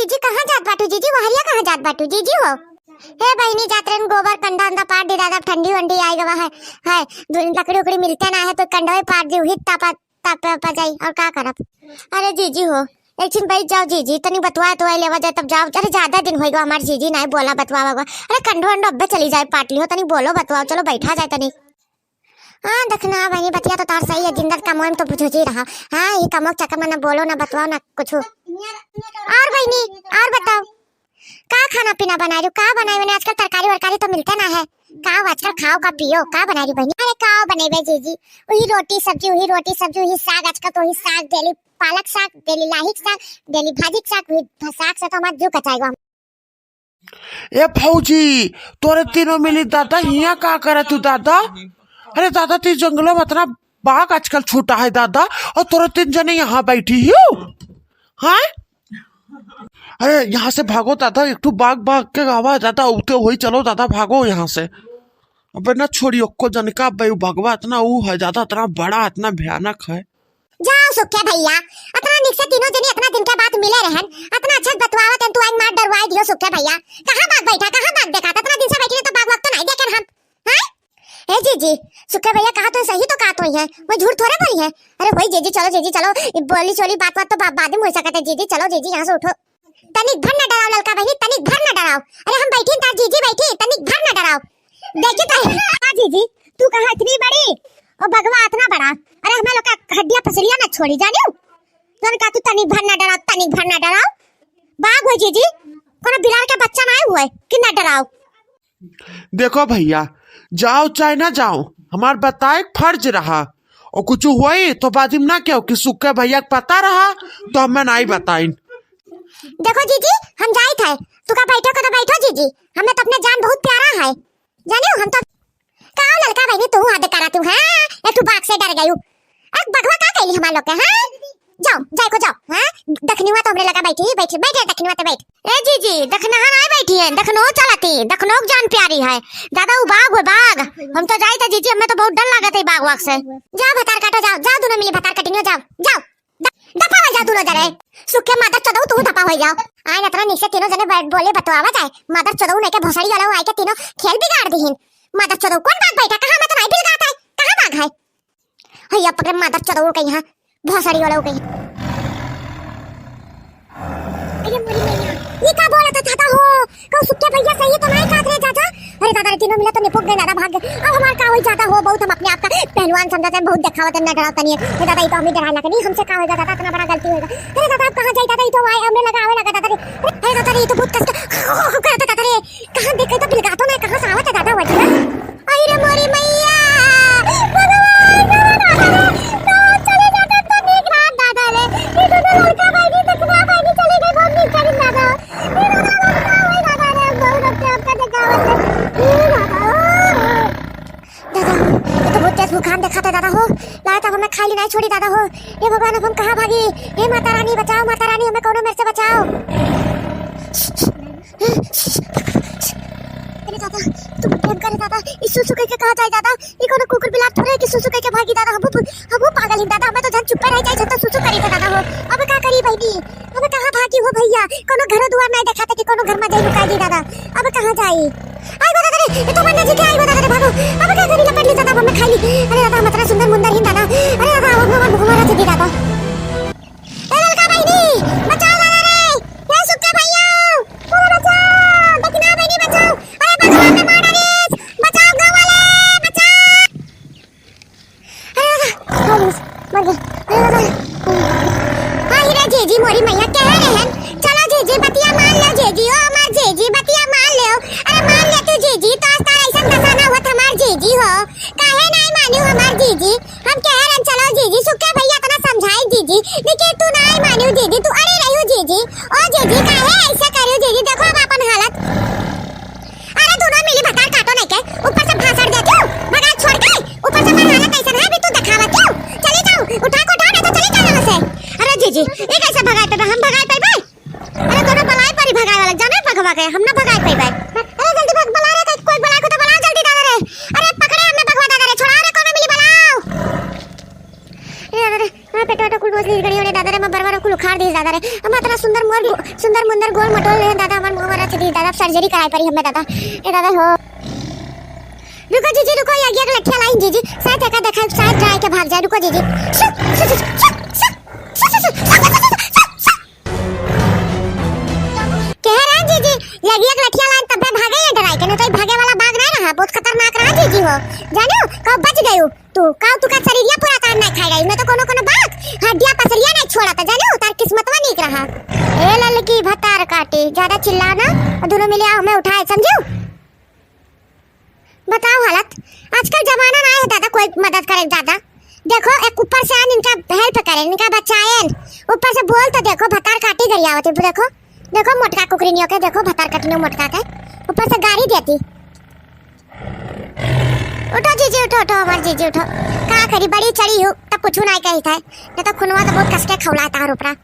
जीजी कहाँ जात बाटू जीजी, वहरिया कहाँ जात बाटू जीजी हो? हे बहनी जातरन गोबर कंडा अंदा पाट दे दादा, ठंडी वंडी आई गवा है लकड़ी उकड़ी मिलते ना है तो कंडा पाट दी हित तापा जाई और का करब। अरे जीजी हो एक दिन बैठ जाओ जीजी, तनी बतवा तो लेवा जाए तब जाओ। अरे ज्यादा दिन होएगा हमार जीजी नहीं बोला बतवा। अरे कंडो अंडो अब्बे चली जाए पाटली हो, तनी बोलो बतवाओ, चलो बैठा जाए तनी। हाँ देखना बहनी बतिया तो तार सही है, जिंदर का मोम तो पूछो जी रहा। हाँ ये कमो चक्कर में ना बोलो ना बतवाओ ना कुछ। और बहनी और बताओ का खाना पीना बना रही हो? का बनाई मैंने आजकल तरकारी वरकारी तो मिलते ना है। का आजकल खाओ का पियो, का बना रही बहनी? अरे का बनेबे जीजी, वही रोटी सब्जी वही साग, आजकल तो वही साग डेली पालक साग, डेली लाही साग, डेली भाजी साग, साग से तो हमारा जो कचाएगा। ए फौजी तोरे तीनों मिली दादा हिया का करे तू दादा? अरे दादा ती जंगलों में इतना बाघ आजकल छूटा है दादा, और तोरे तीन जने यहाँ बैठी हो। हाँ अरे यहाँ से भागो दादा, एक तो बाघ भाग के गावा दादा उते वही चलो दादा भागो यहाँ से। अबे ना छोड़ियो को जनका बेउ भगवा इतना वो है दादा, इतना बड़ा इतना भयानक है। जाओ सुखे भैया, इतना निक से तीनों जने इतना दिन के बाद मिले रहन, इतना अच्छा बतवावत तू आज मार डरवाई दियो सुखे भैया। कहां भाग बैठा, कहां भाग देखा? इतना दिन से बैठी तो भाग वक्त तो नहीं देखे हम। हैं ए जीजी सुखे भैया कहा तो सही तो कहा तो है, वो झूठ थोड़े बोली है। अरे वही जीजी चलो बोली चोली बात तो बाद में हो सकता है। जीजी चलो जीजी यहाँ से उठो, तनिक भर न डराओ ललका बहनी, तनिक भर न डराओ। अरे हम बैठी तार जीजी बैठी, तनिक भर न डराओ। देखी तो हां जीजी तू कहां इतनी बड़ी और भगवा इतना बड़ा? अरे हमें लोग का हड्डियां पसलियां ना छोड़ी जानियो तन का, तू तनिक भर न डराओ। बाघ हो जीजी, कोनो बिलाल का बच्चा ना हुआ है कि ना डराओ। देखो भैया जाओ चाहे ना जाओ, हमार बताए फर्ज रहा, और कुछ हुई तो बाद में ना क्यों कि सुखे भैया पता रहा तो हमें नहीं बताई। देखो जीजी हम जाए थे, तू का बैठो का तो बैठो जीजी, हमें तो अपने जान बहुत प्यारा है जानियो। हम तो काओ ललका बहनी तू हद करा तू। हां ए तू बाघ से डर गयू? अरे बगवा का कहली हमार लोग के? हां जाओ को जाओ। हां दखनीवा तो हमरे लगा बैठी बैठ दखनीवा तो बैठ। ए जीजी दखना नहीं बैठी है, दखनो चलाती, दखनो जान प्यारी है दादा। वो बाघ है बाघ, हम तो जाए थे जीजी, हमें तो बहुत डर लगा था बाघ वाघ से। जाओ भतार काटो, जाओ दोनों मिली भतार कटिंग, जाओ दफा हो जाओ दोनों जने। सुखे मादर चोदऊ तू दफा हो जाओ। आए नतरा नीचे तीनों जने बोले बतवावा जाए, मादर चोदऊ नहीं के भोसड़ी वाला आए के तीनों खेल बिगाड़ दीहिन। मादर चोदऊ कौन भाग बैठा? कहां मैं तो नहीं बिगाड़ता है, कहां भाग है? हैया पकड़ मादर चोदऊ कहीं हां भोसड़ी वाला कहीं। अरे मोरी मैया ये का बोला था चाचा हो? कौ सुखे भैया सही तो नहीं काट रहे चाचा? अरे दादा रे तीनों मिला तो निपुक गए दादा, भाग गए। अब हमार का होई जाता हो, बहुत हम अपने आप का पहलवान समझते हैं, बहुत दिखावत न डराता नहीं है। ये दादा ये तो हमें डरा लगा नहीं, हमसे का होएगा दादा, इतना बड़ा गलती होएगा। अरे दादा आप कहां जाई दादा? ये तो आए हमने आवे लगा दादा रे। अरे दादा रे ये तो बहुत कष्ट करता दादा रे, कहां देखे तो बिलगातो ना, कहां से आवत है दादा वजह? अरे मोरी मैया भगवान दादा रे तो चले जाते तो नीक रात दादा रे। ये तो लड़का भाई भी दखना भाई भी चले गए, बहुत नीक करी दादा। ये दादा रे बहुत अपने आप का दिखावत है दादा। ये तो बहुत तेज भूखान देखा था दादा हो, लाता हमें खाली नहीं छोड़ी दादा हो। हे भगवान अब हम कहां भागी? हे माता रानी बचाओ, माता रानी हमें कोनो मेरे से बचाओ। अरे दादा तू प्रेम करे दादा, इस सुसु के कहा जाए दादा? ये कोनो कुकुर बिलार थोड़े कि सुसु के भागी दादा? हम पागल ही दादा, हमें तो जन चुप रह जाए तो सुसु करी था दादा हो। अब का करी बहनी, अब कहां भागी हो भैया? कोनो घर दुआर नहीं देखा था कि कोनो घर में जाई लुका दी दादा, अब कहां जाई? आई दादा रे ये तो बन्ना जी के आई दादा रे, भागो अब क्या करी? लपट ली दादा हमें खाई ली। अरे दादा हम इतना सुंदर मुंदर ही दादा। अरे दादा अब हमारा भगवान जी दादा। ए ललका बहनी बचाओ दादा रे, ये सुखे भैया पूरा बचाओ, दखना बहनी बचाओ। अरे भगवान ने मार डाली, बचाओ गांव वाले बचाओ। अरे दादा मर गए। अरे दादा हां रे जीजी मोरी मैया कह रहे हैं चलो जीजी बतिया मान लो जीजी, ओ हमार जीजी बतिया मान लो। अरे मान ले तू जीजी, तो आज तार ऐसा दशा ना हुआ हमार जीजी हो, काहे नहीं मानियो हमार जीजी? हम कह रहे हैं चलो जीजी, सुखे भैया तना समझाई जीजी, लेकिन तू नहीं मानियो जीजी, तू अरे रहियो जीजी। ओ जीजी काहे ऐसा करियो जीजी? देखो अब अपन हालत। अरे दोनों मिली भतार काटो नहीं के, ऊपर से भाषण देती हो भगा छोड़ के, ऊपर से हमारी हालत ऐसा है भी तू दिखावा क्यों? चली जाओ उठा को उठा, नहीं तो चली जाओ यहाँ से। अरे जीजी ये कैसे भगाए पे? हम भगाए पे भाई? अरे कोनो बलाई पर ही भगाए वाला जाने भगवा के, हम ना भगाए पे भाई। अरे जल्दी भग बला रे, कोई बला को तो बला जल्दी दादा रे। अरे पकड़े हमें भगवा दादा रे, छोड़ा रे कोनो मिली बलाओ। अरे दादा रे मैं पेटो कुल मछली गड़ी होने दादा रे, मैं बरबर कुल उखाड़ दी दादा। दादा रे हम इतना सुंदर मुंदर गोल मटोल ले दादा हमार मुंह मारा छदी दादा सर्जरी कराई पड़ी हमें दादा ए दादा हो रुको जीजी रुको ये आगे लठिया लाइन जीजी शायद एका देखा शायद ड्राई के भाग जाए रुको जीजी कह रहा जीजी लगी एक लठिया लाइन तब भागे या डराई के नहीं तो भागे वाला बाग नहीं रहा बहुत खतरनाक रहा जीजी हो जानो कब बच गयो तू का शरीरिया पूरा कान नहीं खाई रही मैं तो कोनो बात हड्डियां पसरिया नहीं छोड़ा था जानो तार किस्मतवा नीक रहा ए ललकी भतार काटी ज्यादा चिल्लाना दोनों मिले हमें उठाए समझो बताओ हालत आजकल जमाना ना है दादा कोई मदद करे दादा देखो एक ऊपर से आन इनका हेल्प करे इनका बचाएं ऊपर से बोल तो देखो भतार काटी गरिया होती देखो देखो मोटका कुकरीनियों के देखो भतार कटनियों मोटका के ऊपर से गाड़ी देती उठो जीजी उठो हमार जीजी उठो का करी बड़ी चढ़ी हो तब कुछ नहीं कही था नहीं तो खुनवा तो बहुत कष्ट खवला तार ऊपरा